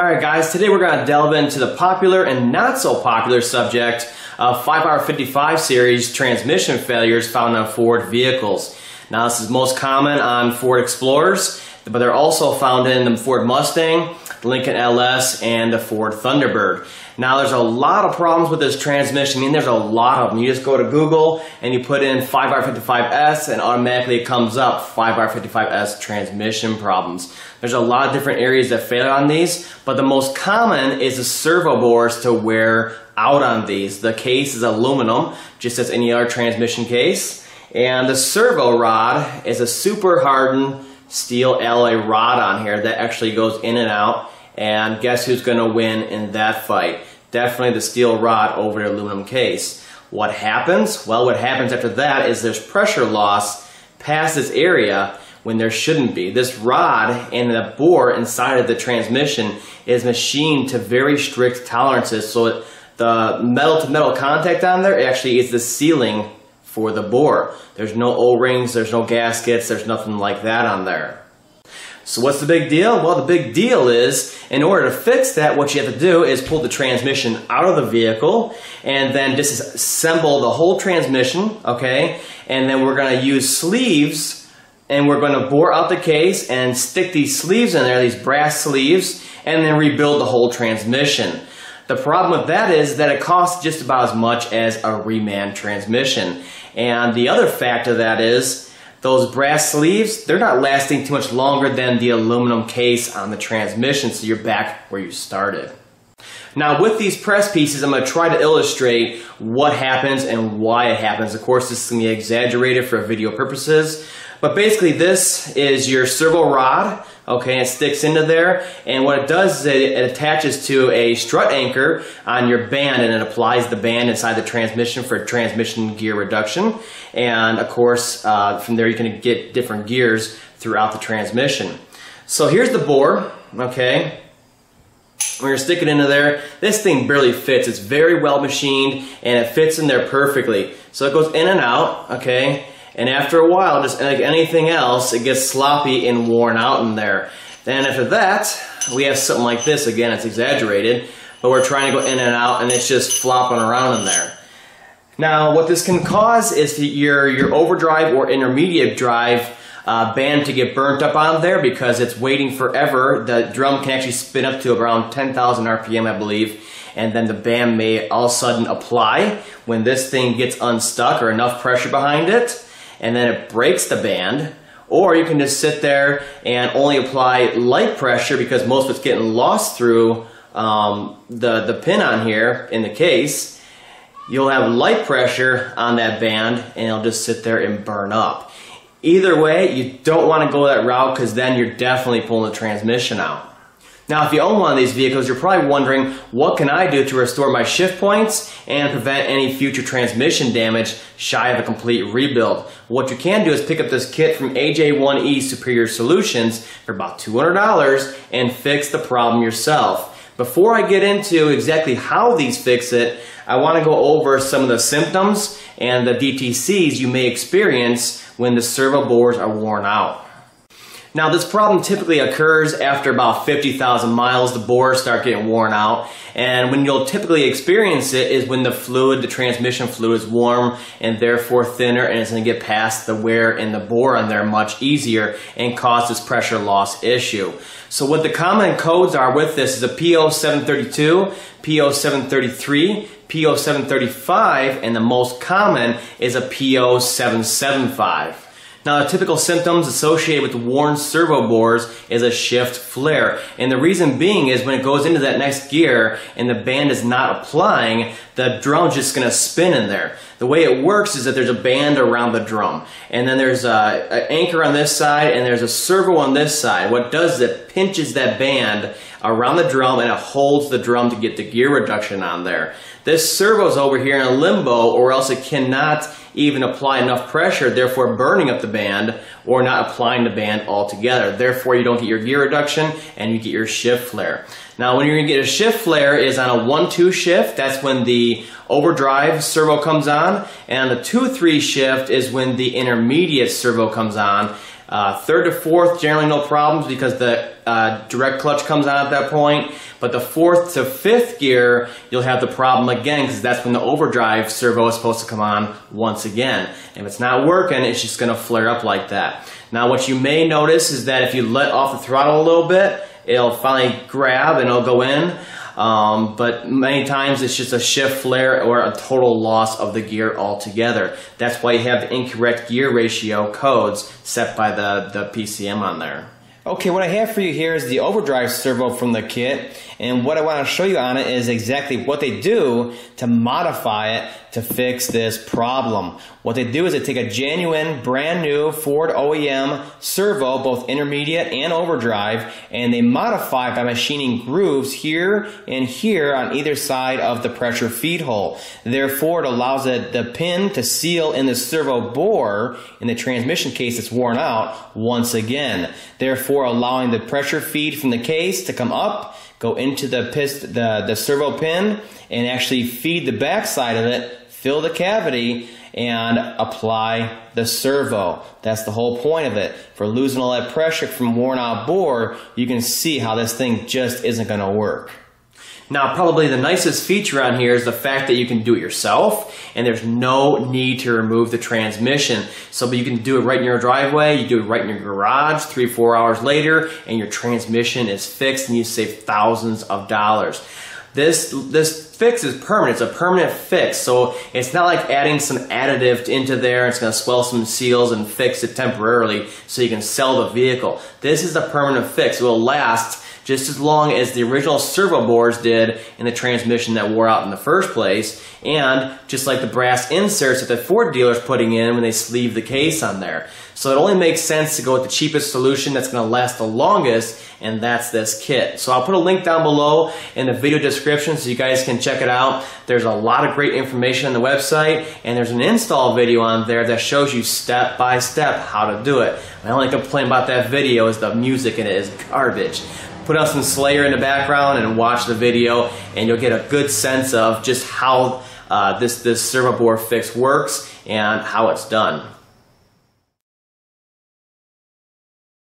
Alright guys, today we're going to delve into the popular and not so popular subject of 5R55 series transmission failures found on Ford vehicles. Now this is most common on Ford Explorers, but they're also found in the Ford Mustang, the Lincoln LS, and the Ford Thunderbird. Now there's a lot of problems with this transmission. I mean, there's a lot of them. You just go to Google and you put in 5R55S and automatically it comes up 5R55S transmission problems. There's a lot of different areas that fail on these, but the most common is the servo bores to wear out on these. The case is aluminum, just as any other transmission case. And the servo rod is a super hardened steel alloy rod on here that actually goes in and out. And guess who's going to win in that fight? Definitely the steel rod over the aluminum case. What happens? Well, what happens after that is there's pressure loss past this area when there shouldn't be. This rod and the bore inside of the transmission is machined to very strict tolerances, so the metal-to-metal contact on there actually is the sealing for the bore. There's no O-rings, there's no gaskets, there's nothing like that on there. So what's the big deal? Well, the big deal is, in order to fix that, what you have to do is pull the transmission out of the vehicle and then disassemble the whole transmission, okay? And then we're going to use sleeves and we're going to bore out the case and stick these sleeves in there, these brass sleeves, and then rebuild the whole transmission. The problem with that is that it costs just about as much as a reman transmission. And the other fact of that is, those brass sleeves, they're not lasting too much longer than the aluminum case on the transmission, so you're back where you started. Now with these press pieces, I'm going to try to illustrate what happens and why it happens. Of course, this is going to be exaggerated for video purposes, but basically this is your servo rod, okay, it sticks into there, and what it does is it attaches to a strut anchor on your band, and it applies the band inside the transmission for transmission gear reduction. And of course, from there you can get different gears throughout the transmission. So here's the bore, okay. When you're sticking into there, this thing barely fits. It's very well machined and it fits in there perfectly. So it goes in and out, okay. And after a while, just like anything else, it gets sloppy and worn out in there. Then after that, we have something like this. Again, it's exaggerated, but we're trying to go in and out and it's just flopping around in there. Now, what this can cause is your overdrive or intermediate drive band to get burnt up on there because it's waiting forever. The drum can actually spin up to around 10,000 RPM, I believe, and then the band may all of a sudden apply when this thing gets unstuck or enough pressure behind it, and then it breaks the band. Or you can just sit there and only apply light pressure because most of it's getting lost through the pin on here in the case. You'll have light pressure on that band and it'll just sit there and burn up. Either way, you don't want to go that route because then you're definitely pulling the transmission out. Now, if you own one of these vehicles, you're probably wondering, what can I do to restore my shift points and prevent any future transmission damage shy of a complete rebuild? What you can do is pick up this kit from AJ1E Superior Solutions for about $200 and fix the problem yourself. Before I get into exactly how these fix it, I want to go over some of the symptoms and the DTCs you may experience when the servo bores are worn out. Now this problem typically occurs after about 50,000 miles. The bores start getting worn out, and when you'll typically experience it is when the transmission fluid is warm and therefore thinner, and it's going to get past the wear in the bore on there much easier and cause this pressure loss issue. So what the common codes are with this is a P0732, P0733, P0735, and the most common is a P0775. Now, the typical symptoms associated with worn servo bores is a shift flare. And the reason being is when it goes into that next gear and the band is not applying, the drum's just going to spin in there. The way it works is that there's a band around the drum. And then there's an anchor on this side and there's a servo on this side. What it does is it pinches that band around the drum and it holds the drum to get the gear reduction on there. This servo's over here in a limbo, or else it cannot even apply enough pressure, therefore burning up the band or not applying the band altogether. Therefore, you don't get your gear reduction and you get your shift flare. Now, when you're going to get a shift flare is on a 1-2 shift. That's when the overdrive servo comes on. And the 2-3 shift is when the intermediate servo comes on. Third to fourth, generally no problems because the direct clutch comes on at that point. But the 4th to 5th gear, you'll have the problem again, because that's when the overdrive servo is supposed to come on once again. If it's not working, it's just going to flare up like that. Now what you may notice is that if you let off the throttle a little bit, it'll finally grab and it'll go in. But many times it's just a shift flare or a total loss of the gear altogether. That's why you have the incorrect gear ratio codes set by the PCM on there. Okay, what I have for you here is the overdrive servo from the kit, and what I want to show you on it is exactly what they do to modify it to fix this problem. What they do is they take a genuine, brand new Ford OEM servo, both intermediate and overdrive, and they modify it by machining grooves here and here on either side of the pressure feed hole. Therefore, it allows the pin to seal in the servo bore in the transmission case that's worn out once again. Therefore, allowing the pressure feed from the case to come up, go into the servo pin, and actually feed the back side of it, fill the cavity, and apply the servo. That's the whole point of it. For losing all that pressure from worn out bore, you can see how this thing just isn't going to work. Now, probably the nicest feature on here is the fact that you can do it yourself, and there's no need to remove the transmission. So you can do it right in your driveway, you do it right in your garage 3-4 hours later, and your transmission is fixed and you save thousands of dollars. This fix is permanent. It's a permanent fix, so it's not like adding some additive into there. It's going to swell some seals and fix it temporarily so you can sell the vehicle. This is a permanent fix. It will last just as long as the original servo bores did in the transmission that wore out in the first place, and just like the brass inserts that the Ford dealer's putting in when they sleeve the case on there. So it only makes sense to go with the cheapest solution that's going to last the longest, and that's this kit. So I'll put a link down below in the video description so you guys can check it out. There's a lot of great information on the website, and there's an install video on there that shows you step by step how to do it. My only complaint about that video is the music in it is garbage. Put on some Slayer in the background and watch the video, and you'll get a good sense of just how this servo bore fix works and how it's done.